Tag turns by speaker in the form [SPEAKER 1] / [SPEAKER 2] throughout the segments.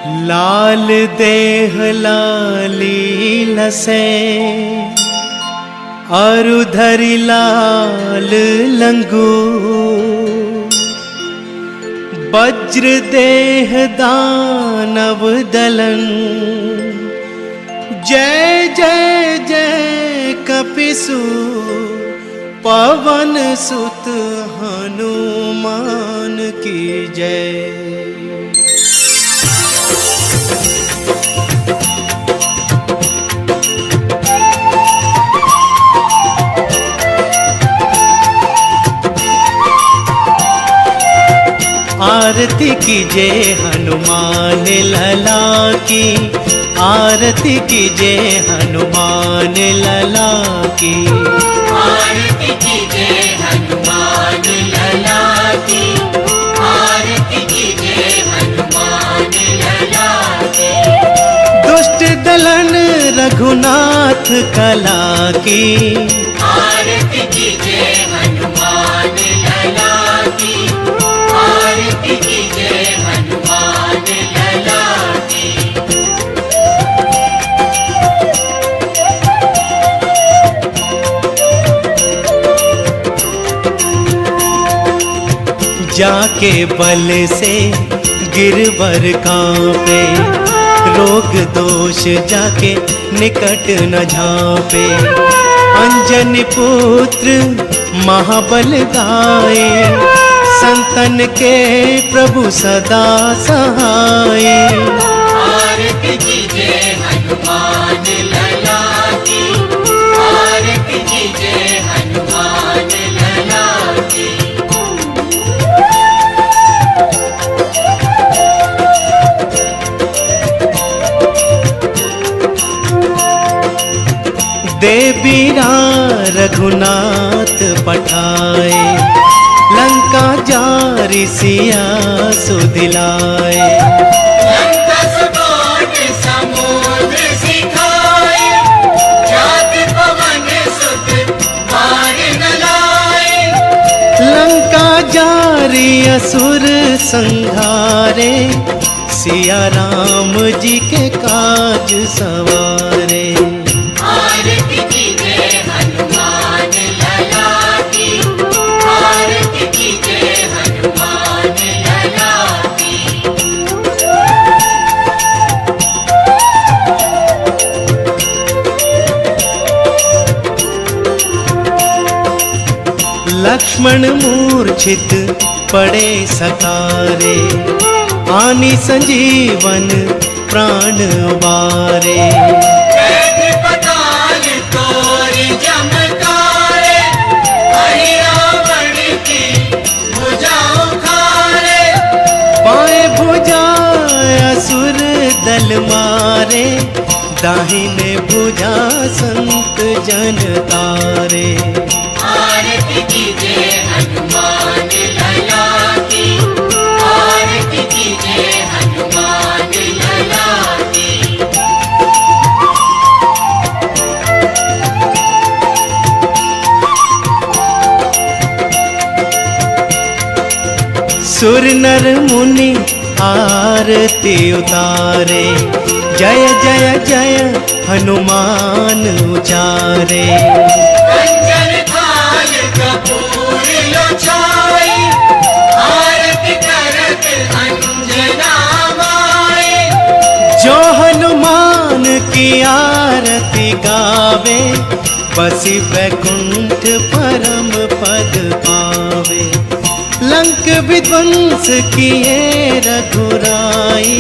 [SPEAKER 1] लाल देह लाली लसे अरुधरि लाल लंगू वज्र देह दानव दलन जय जय जय कपिसु पवन सुत हनुमान की जय। आरती कीजे हनुमान लला की, आरती कीजे हनुमान लला की,
[SPEAKER 2] आरती कीजे हनुमान लला की, आरती कीजे हनुमान लला की।
[SPEAKER 1] दुष्ट दलन रघुनाथ कला की,
[SPEAKER 2] आरती कीजे हनुमान लला की, आरती कीजे हनुमान लला की।
[SPEAKER 1] जाके बल से गिरवर कांपे, रोग दोष जाके निकट न झांपे। अंजनी पुत्र महाबल गाए, संतन के प्रभु सदा सहाय।
[SPEAKER 2] आरती कीजे हनुमान लला की, आरती कीजे हनुमान लला की।
[SPEAKER 1] देवीरा रघुनाथ पठाए, लंका जारी सिया सुदिलाए।
[SPEAKER 2] लंका सुकोट समुद्र सिखाए, जाति पवन सुत मार न लाए।
[SPEAKER 1] लंका जारी असुर संहारे, सिया राम जी के काज सवारे।
[SPEAKER 2] आरती कीजे हनुमान लला की, आरती कीजे हनुमान लला की।
[SPEAKER 1] लक्ष्मण मूर्छित पड़े सकारे, आनी संजीवन प्राण वारे।
[SPEAKER 2] कैद पताल तोरि जमकारे, हरि रावण की भुजाओं खारे।
[SPEAKER 1] पाए भुजा असुर दल मारे, दाहिने भुजा संत जन तारे।
[SPEAKER 2] आरती कीजे हनुमान लला की, आरती कीजे हनुमान लला की।
[SPEAKER 1] सुर नर मुनि आरती उतारे, जय जय जय हनुमान उचारे।
[SPEAKER 2] कंचन थाल कपूर लोछाई, आरती करत अंजना माई।
[SPEAKER 1] जो हनुमान की आरती गावे, बसी वैकुंठ परम पद पावे। लंक विध्वंस किए रघुराई,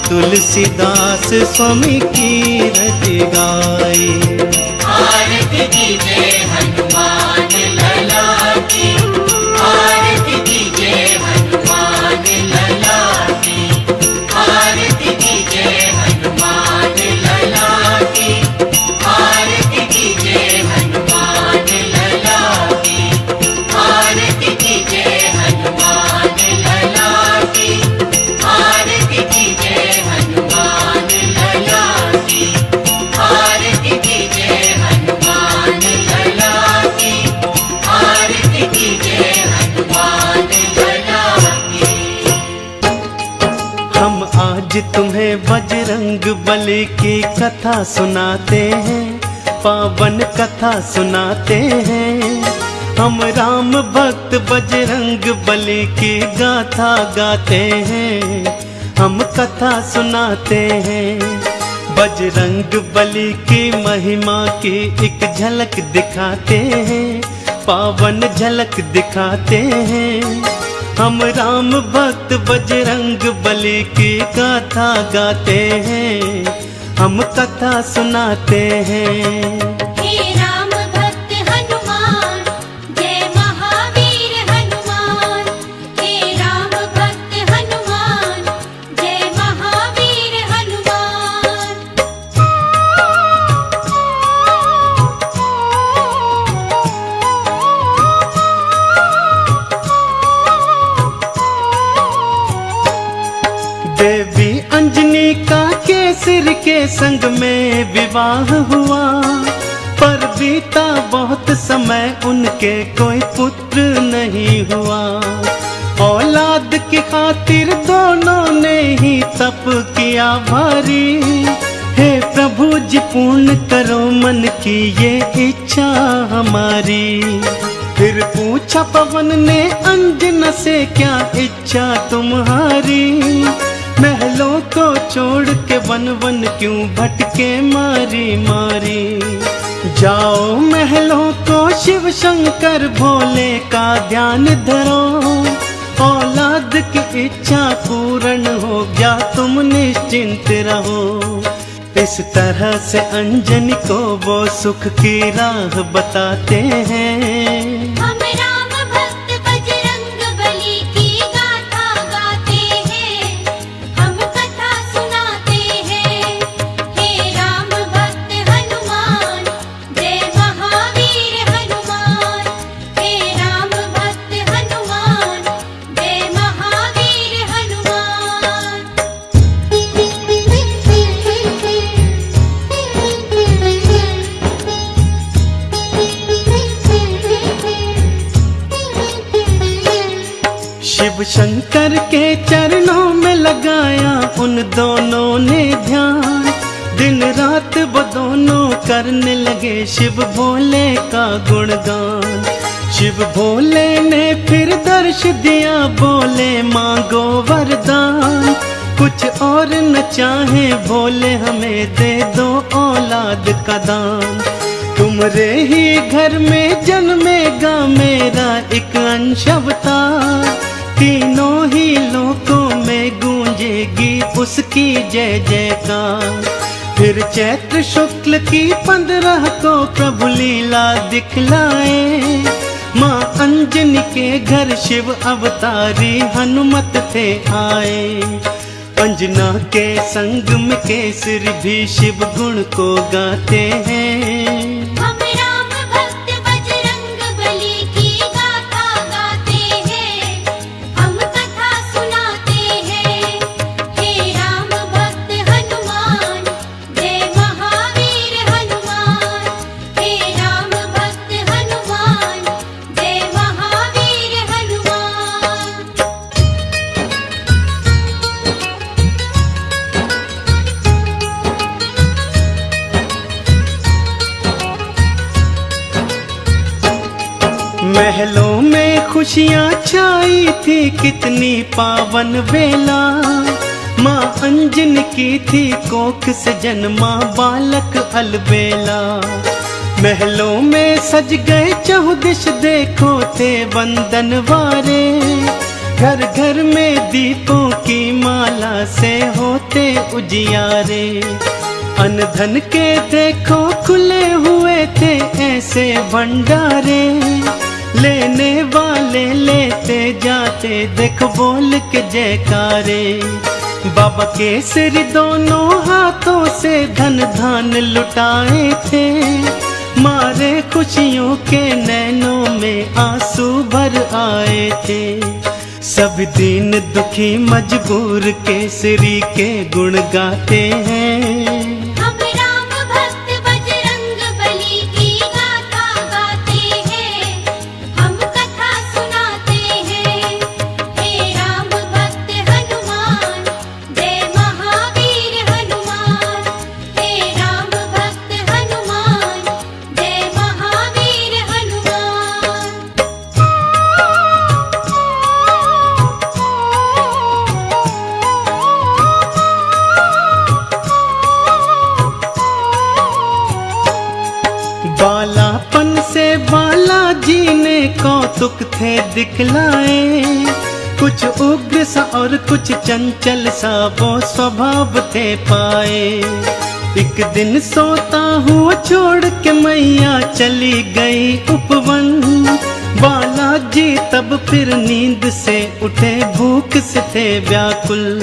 [SPEAKER 1] तुलसीदास स्वामी कीरति गाई।
[SPEAKER 2] आरती कीजे हनुमान लला की, आरती कीजे हनुमान लला की, आरती कीजे हनुमान लला की, आरती कीजे हनुमान लला की, आरती कीजे हनुमान लला की, आरती कीजे हनुमान लला की, आरती कीजे हनुमान लला
[SPEAKER 1] आज तुम्हें बजरंग बली की कथा सुनाते हैं, पावन कथा सुनाते हैं। हम राम भक्त बजरंग बली की गाथा गाते हैं, हम कथा सुनाते हैं। बजरंग बली की महिमा की एक झलक दिखाते हैं, पावन झलक दिखाते हैं। हम राम भक्त बजरंग बली की गाथा गाते हैं, हम कथा सुनाते हैं।
[SPEAKER 2] हे राम भक्त हनुमान, जय महावीर हनुमान। हे राम भक्त हनुमान, जय महावीर हनुमान।
[SPEAKER 1] देवी अंजनी का केसर के संग में विवाह हुआ, पर बीता बहुत समय उनके कोई पुत्र नहीं हुआ। औलाद की खातिर दोनों ने ही तप किया भारी। हे प्रभु जी पूर्ण करो मन की ये इच्छा हमारी। फिर पूछा पवन ने अंजना से, क्या इच्छा तुम्हारी? महलों को छोड़ के वन वन क्यों भटके मारी मारी। जाओ महलों को शिव शंकर भोले का ध्यान धरो, औलाद की इच्छा पूर्ण हो गया तुम निश्चिंत रहो। इस तरह से अंजनी को वो सुख की राह बताते हैं।
[SPEAKER 2] हम राम भक्त बजरंग बली की गाथा गाते हैं, हम कथा सुनाते हैं। हे राम भक्त हनुमान, जय महावीर हनुमान। हे राम भक्त हनुमान, जय महावीर हनुमान।
[SPEAKER 1] शिव शंकर के चरणों में लगाया उन दोनों ने ध्यान। दिन रात वो दोनों करने लगे शिव भोले का गुणगान। शिव भोले ने फिर दर्श दिया, बोले मांगो वरदान। कुछ और न चाहे भोले हमें दे दो औलाद का दान। तुम्हारे ही घर में जन्मेगा मेरा एक अंश अवतार। तीनों ही लोकों में गूंजेगी उसकी जय जयकार। फिर चैत्र शुक्ल की 15 को प्रभु लीला दिखलाए। माँ अंजनी के घर शिव अवतारी हनुमत थे आए। अंजना के संग में केसरी भी शिव गुण को गाते हैं।
[SPEAKER 2] हम राम भक्त बजरंग बली की गाथा गाते हैं, हम कथा सुनाते हैं। हे राम भक्त हनुमान, जय महावीर हनुमान। हे राम भक्त हनुमान, जय महावीर हनुमान।
[SPEAKER 1] महलों में खुशियाँ छाई थी कितनी पावन बेला। माँ अंजनी की थी कोख से जन्मा बालक अलबेला। महलों में सज गए चहुदिश देखो थे बंदन वारे। घर घर में दीपों की माला से होते उजियारे। अन्न धन के देखो खुले हुए थे ऐसे भंडारे। लेने वाले लेते जाते देखो बोल के जयकारे। बाबा केसरी दोनों हाथों से धन धान लुटाए थे। मारे खुशियों के नैनों में आंसू भर आए थे। सब दीन दुखी मजबूर केसरी के गुण गाते हैं।
[SPEAKER 2] हम राम भक्त बजरंग बली की गाथा गाते हैं, हम कथा सुनाते हैं। हे राम भक्त हनुमान, जय
[SPEAKER 1] थे दिखलाए, कुछ उग्र सा और कुछ चंचल सा वो स्वभाव थे पाए। एक दिन सोता हुआ छोड़ के मैया चली गई उपवन, बालाजी तब फिर नींद से उठे, भूख से थे व्याकुल।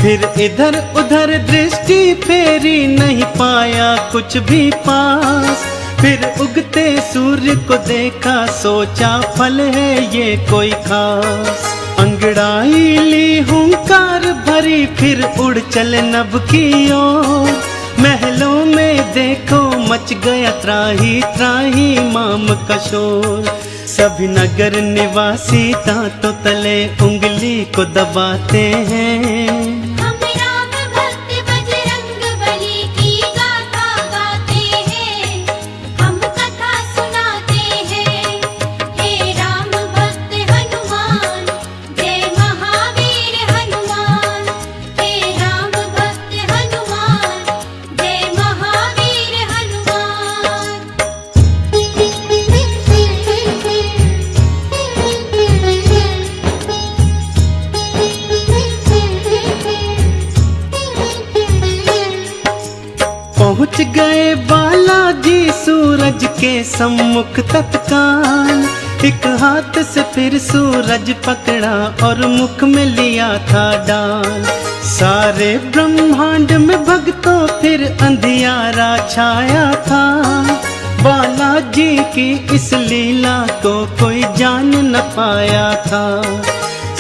[SPEAKER 1] फिर इधर उधर दृष्टि फेरी, नहीं पाया कुछ भी पास। फिर उगते सूर्य को देखा, सोचा फल है ये कोई खास। अंगड़ाई ली हुंकार भरी, फिर उड़ चले नभ की ओर। महलों में देखो मच गया त्राही त्राही माम का शोर। सभी नगर निवासी दांतों तले उंगली को दबाते हैं।
[SPEAKER 2] हम राम भक्त बजरंग बली की गाथा गाते हैं, हम कथा सुनाते हैं। हे राम भक्त हनुमान, जय महावीर हनुमान। हे राम भक्त हनुमान, जय महावीर हनुमान।
[SPEAKER 1] पहुँच गए बालाजी सूरज के सम्मुख तत्काल। एक हाथ से फिर सूरज पकड़ा और मुख में लिया था डाल। सारे ब्रह्मांड में भक्तों फिर अंधियारा छाया था। बालाजी की इस लीला को कोई जान न पाया था।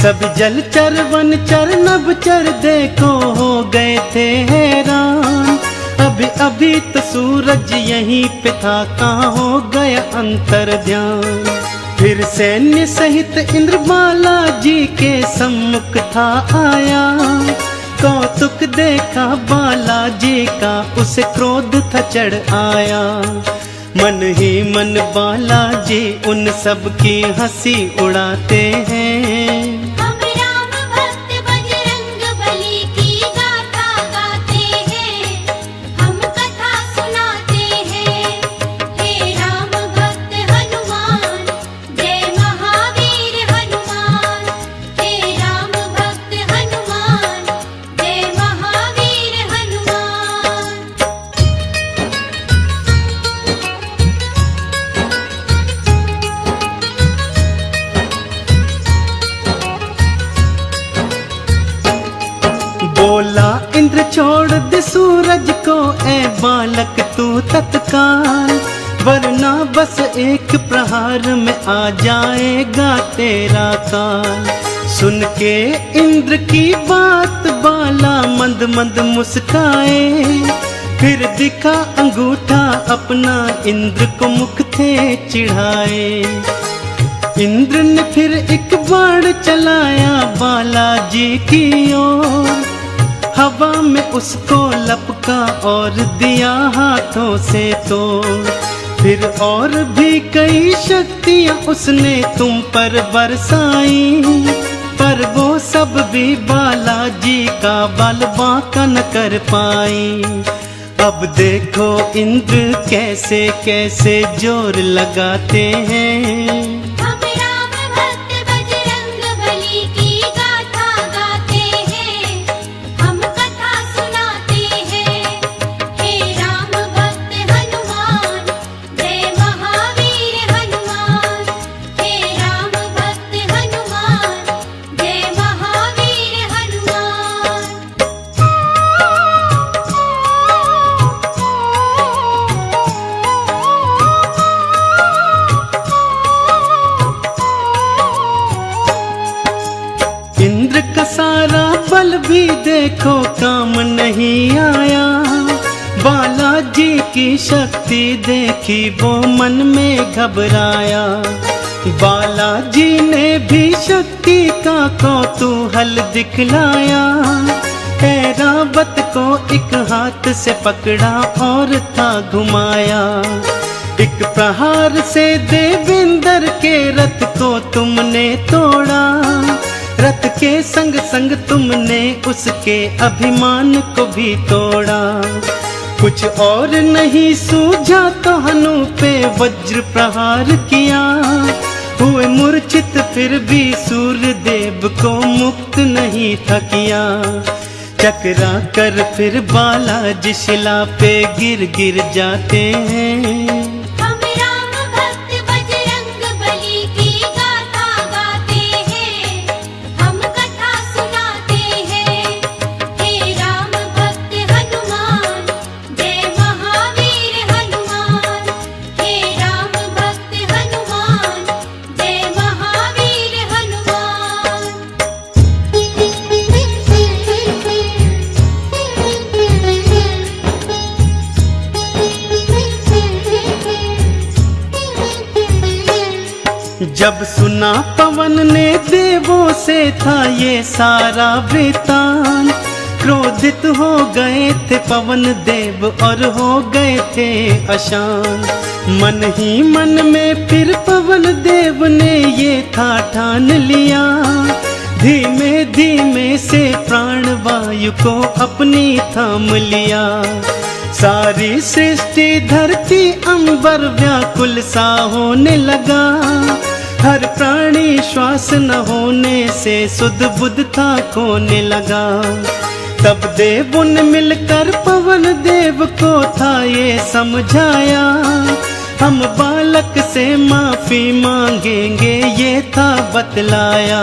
[SPEAKER 1] सब जलचर वनचर नभचर देखो हो गए थे हैरान। अभी अभी तो सूरज यहीं पे था, कहाँ हो गया अंतर ध्यान। फिर सैन्य सहित इंद्र बालाजी के सम्मुख था आया। कौतुक देखा बालाजी का, उसे क्रोध था चढ़ आया। मन ही मन बालाजी उन सब की हंसी उड़ाते हैं।
[SPEAKER 2] हम राम भक्त बजरंग बली की गाथा गाते हैं, हम कथा सुनाते हैं। हे राम भक्त हनुमान, जय महावीर हनुमान। हे राम भक्त हनुमान, जय महावीर हनुमान।
[SPEAKER 1] बोला इंद्र छोड़ दे सूरज को, ए बालक तू तत्काल। वरना बस एक प्रहार में आ जाएगा तेरा काल। सुन के इंद्र की बात बाला मंद मंद मुस्काए। फिर दिखा अंगूठा अपना, इंद्र को मुख थे चिढ़ाए। इंद्र ने फिर एक बाण चलाया बालाजी की ओर। हवा में उसको लपका और दिया हाथों से तोड़। फिर और भी कई शक्तियां उसने तुम पर बरसाई, पर वो सब भी बालाजी का बल बांका न कर पाई। अब देखो इंद्र कैसे कैसे जोर लगाते हैं।
[SPEAKER 2] हम राम भक्त बजरंग बली की गाथा गाते हैं, हम कथा सुनाते हैं। हे राम भक्त हनुमान, जय महावीर हनुमान। हे राम भक्त हनुमान, जय महावीर हनुमान।
[SPEAKER 1] इंद्र का सारा बल भी देखो काम नहीं आया। बालाजी की शक्ति देखी वो मन में घबराया। बालाजी ने भी शक्ति का कौतूहल दिखलाया। ऐरावत को एक हाथ से पकड़ा और था घुमाया। एक प्रहार से देवेंद्र के रथ को तुमने तोड़ा। रथ के संग संग तुमने उसके अभिमान को भी तोड़ा। कुछ और नहीं सूझा तो हनु पे वज्र प्रहार किया। हुए मूर्छित फिर भी सूर्य देव को मुक्त नहीं था किया। चकरा कर फिर बालाजी शिला पे गिर गिर जाते हैं।
[SPEAKER 2] हम राम भक्त बजरंग बली की गाथा गाते हैं, हम कथा सुनाते हैं। हे राम भक्त हनुमान, जय महावीर हनुमान। हे राम भक्त हनुमान, जय महावीर हनुमान।
[SPEAKER 1] जब सुना पवन ने देवों से था ये सारा वृतांत, क्रोधित हो गए थे पवन देव और हो गए थे अशांत। मन ही मन में फिर पवन देव ने ये था ठान लिया, धीमे धीमे से प्राण वायु को अपनी थाम लिया। सारी सृष्टि धरती अंबर व्याकुल सा होने लगा, हर प्राणी श्वास न होने से सुध बुध था खोने लगा। तब देवों ने मिलकर पवन देव को था ये समझाया, हम बालक से माफी मांगेंगे ये था बतलाया।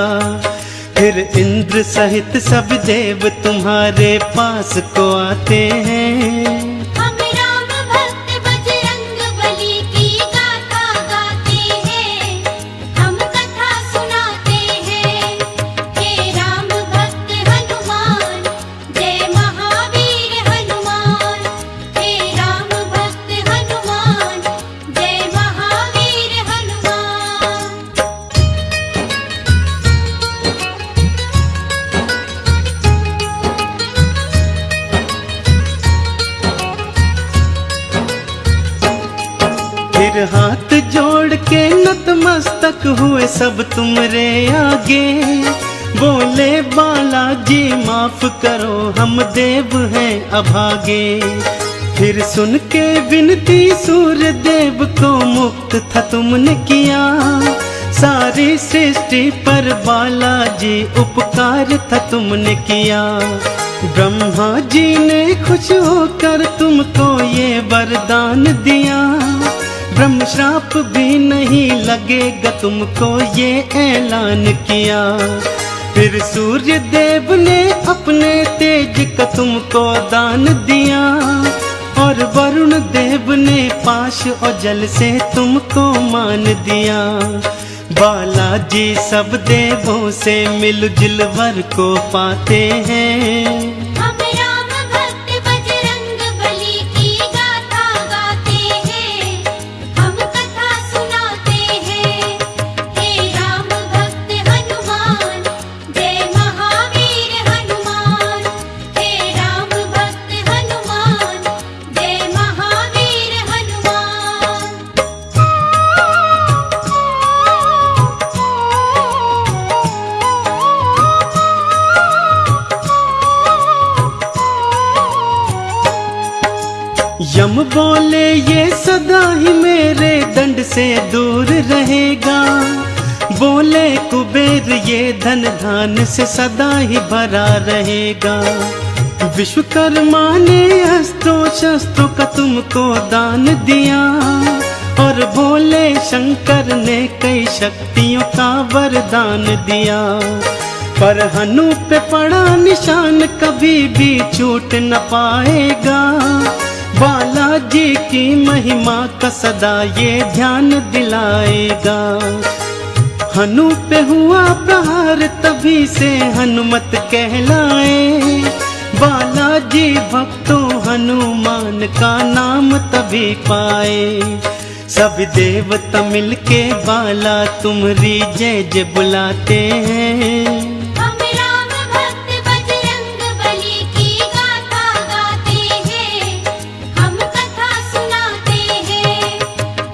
[SPEAKER 1] फिर इंद्र सहित सब देव तुम्हारे पास को आते हैं।
[SPEAKER 2] हम राम भक्त बजरंग बली की गाथा गाते हैं, हम कथा सुनाते हैं। हे राम भक्त हनुमान, जय महावीर हनुमान। हे राम भक्त हनुमान, जय महावीर हनुमान।
[SPEAKER 1] फिर हाथ जोड़ के नतमस्तक हुए सब तुमरे आगे, बोले बालाजी माफ करो हम देव हैं अभागे। फिर सुन के विनती सूर्य देव को मुक्त था तुमने किया, सारी सृष्टि पर बालाजी उपकार था तुमने किया। ब्रह्मा जी ने खुश होकर तुमको ये वरदान दिया, ब्रह्म श्राप भी नहीं लगेगा तुमको ये ऐलान किया। फिर सूर्य देव ने अपने तेज का तुमको दान दिया, और वरुण देव ने पाश और जल से तुमको मान दिया। बालाजी सब देवों से मिलजुल वर को पाते हैं।
[SPEAKER 2] हम राम भक्त बजरंग बली की गाथा गाते हैं, हम कथा सुनाते हैं। हे राम भक्त हनुमान, जय महावीर हनुमान। हे राम भक्त हनुमान, जय महावीर हनुमान।
[SPEAKER 1] यम बोले ये सदा ही मेरे दंड से दूर रहेगा, बोले कुबेर ये धन धान से सदा ही भरा रहेगा। विश्वकर्मा ने अस्त्रों शस्त्रों का तुमको दान दिया, और भोले शंकर ने कई शक्तियों का वरदान दिया। पर हनु पे पड़ा निशान कभी भी छूट न पाएगा, बालाजी की महिमा का सदा ये ध्यान दिलाएगा। हनु पे हुआ प्रहार तभी से हनुमत कहलाए, बालाजी भक्तों हनुमान का नाम तभी पाए। सब देवता मिलके बाला तुम्हारी जय जय बुलाते हैं।
[SPEAKER 2] हम राम भक्त बजरंग बली की गाथा गाते हैं, हम कथा सुनाते हैं।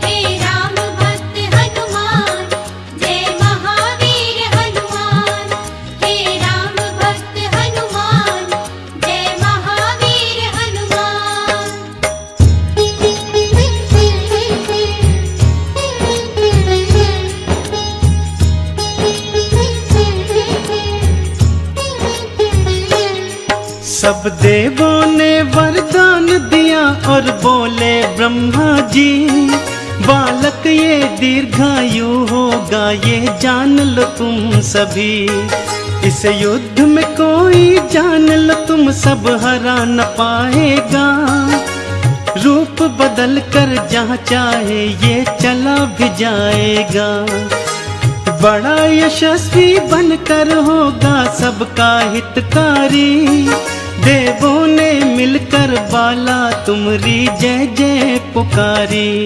[SPEAKER 2] हे राम भक्त हनुमान, जय महावीर हनुमान। हे राम भक्त हनुमान, जय महावीर हनुमान।
[SPEAKER 1] सब देवों ने वरदान दिया और बोले ब्रह्मा जी, बालक ये दीर्घायु होगा, ये जान लो तुम सभी। इस युद्ध में कोई जान लो तुम सब हरा न पाएगा। रूप बदल कर जहाँ चाहे ये चला भी जाएगा। बड़ा यशस्वी बनकर होगा सबका हितकारी। देवों ने मिलकर बाला तुम्हारी जय जय पुकारी।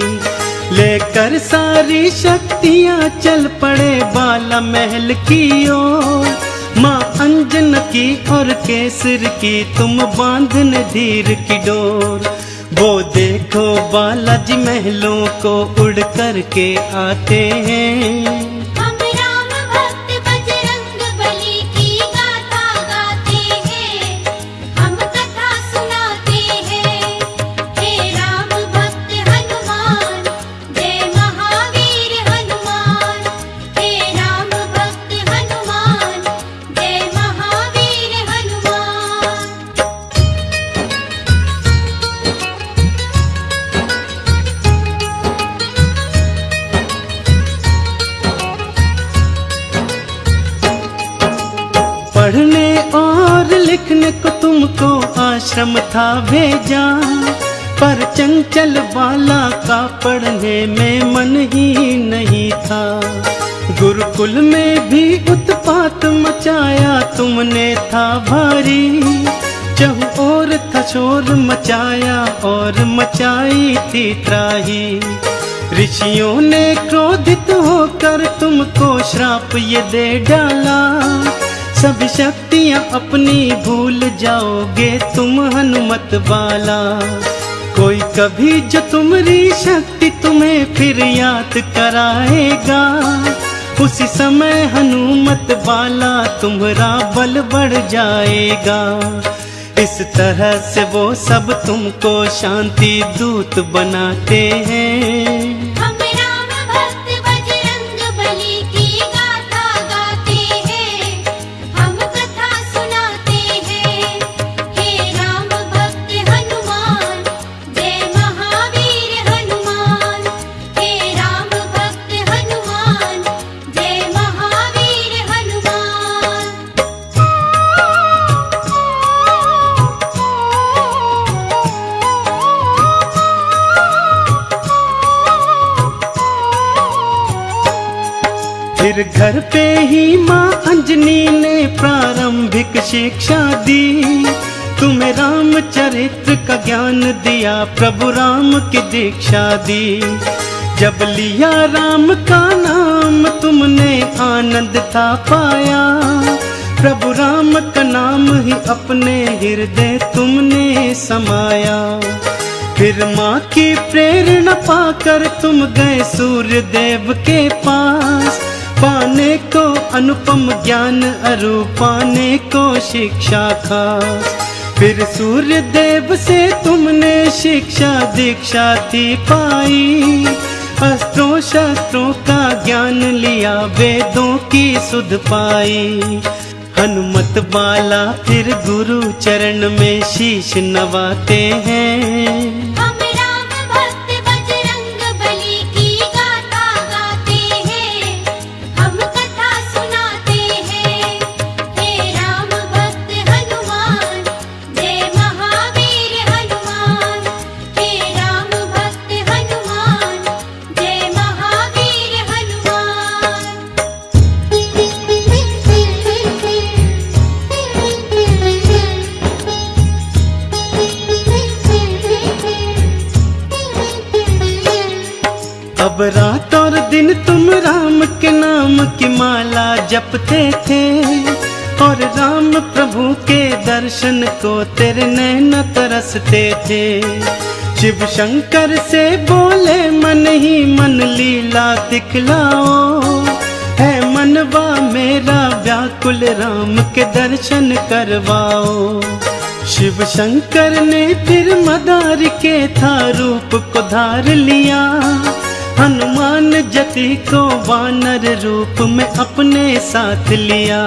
[SPEAKER 1] लेकर सारी शक्तियाँ चल पड़े बाला महल की ओर। माँ अंजन की और केसर की तुम बांधन धीर की डोर। वो देखो बालाजी महलों को उड़ कर के आते हैं।
[SPEAKER 2] हम राम भक्त बजरंग बली की गाथा गाते हैं, हम कथा सुनाते हैं। हे राम भक्त हनुमान, जय महावीर हनुमान। हे राम भक्त हनुमान, जय महावीर हनुमान।
[SPEAKER 1] पढ़ने और लिखने को तुमको आश्रम था भेजा, पर चंचल बाला का पढ़ने में मन ही नहीं था। गुरुकुल में भी उत्पात मचाया तुमने था भारी। चहु और था शोर मचाया और मचाई थी त्राही। ऋषियों ने क्रोधित होकर तुमको श्राप ये दे डाला। सभी शक्तियाँ अपनी भूल जाओगे तुम हनुमत बाला। कोई कभी जो तुम्हारी शक्ति तुम्हें फिर याद कराएगा, उसी समय हनुमत बाला तुम्हारा बल बढ़ जाएगा। इस तरह से वो सब तुमको शांति दूत बनाते हैं।
[SPEAKER 2] हम राम भक्त बजरंग बली की गाथा गाते हैं, हम कथा सुनाते हैं। हे राम भक्त हनुमान, जय महावीर हनुमान। हे राम भक्त हनुमान, जय महावीर हनुमान।
[SPEAKER 1] फिर घर पे ही माँ अंजनी ने प्रारंभिक शिक्षा दी। तुम्हें रामचरित्र का ज्ञान दिया, प्रभु राम की दीक्षा दी। जब लिया राम का नाम तुमने आनंद था पाया। प्रभु राम का नाम ही अपने हृदय तुमने समाया। फिर माँ की प्रेरणा पाकर तुम गए सूर्य देव के पास। पाने को अनुपम ज्ञान अरु पाने को शिक्षा खास। फिर सूर्य देव से तुमने शिक्षा दीक्षा थी पाई। अस्त्रों शस्त्रों का ज्ञान लिया, वेदों की सुध पाई। हनुमत बाला फिर गुरु चरण में शीश नवाते हैं।
[SPEAKER 2] हम राम भक्त बजरंग बली की गाथा गाते हैं, हम कथा सुनाते हैं। हे राम भक्त हनुमान, जय महावीर हनुमान। हे राम भक्त हनुमान, जय महावीर हनुमान।
[SPEAKER 1] अब रात और दिन तुम राम के नाम की माला जपते थे। और राम प्रभु के दर्शन को तेरे नैन तरसते थे। शिव शंकर से बोले मन ही मन लीला दिखलाओ। है मनवा मेरा व्याकुल राम के दर्शन करवाओ। शिव शंकर ने फिर मदार के था रूप को धार लिया। हनुमान जति को वानर रूप में अपने साथ लिया।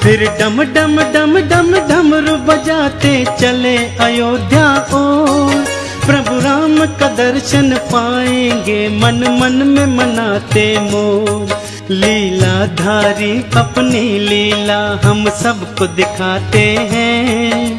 [SPEAKER 1] फिर डम डम डम डम डमरू बजाते चले अयोध्या ओर। प्रभु राम का दर्शन पाएंगे मन मन में मनाते मोर। लीलाधारी अपनी लीला हम सबको दिखाते हैं।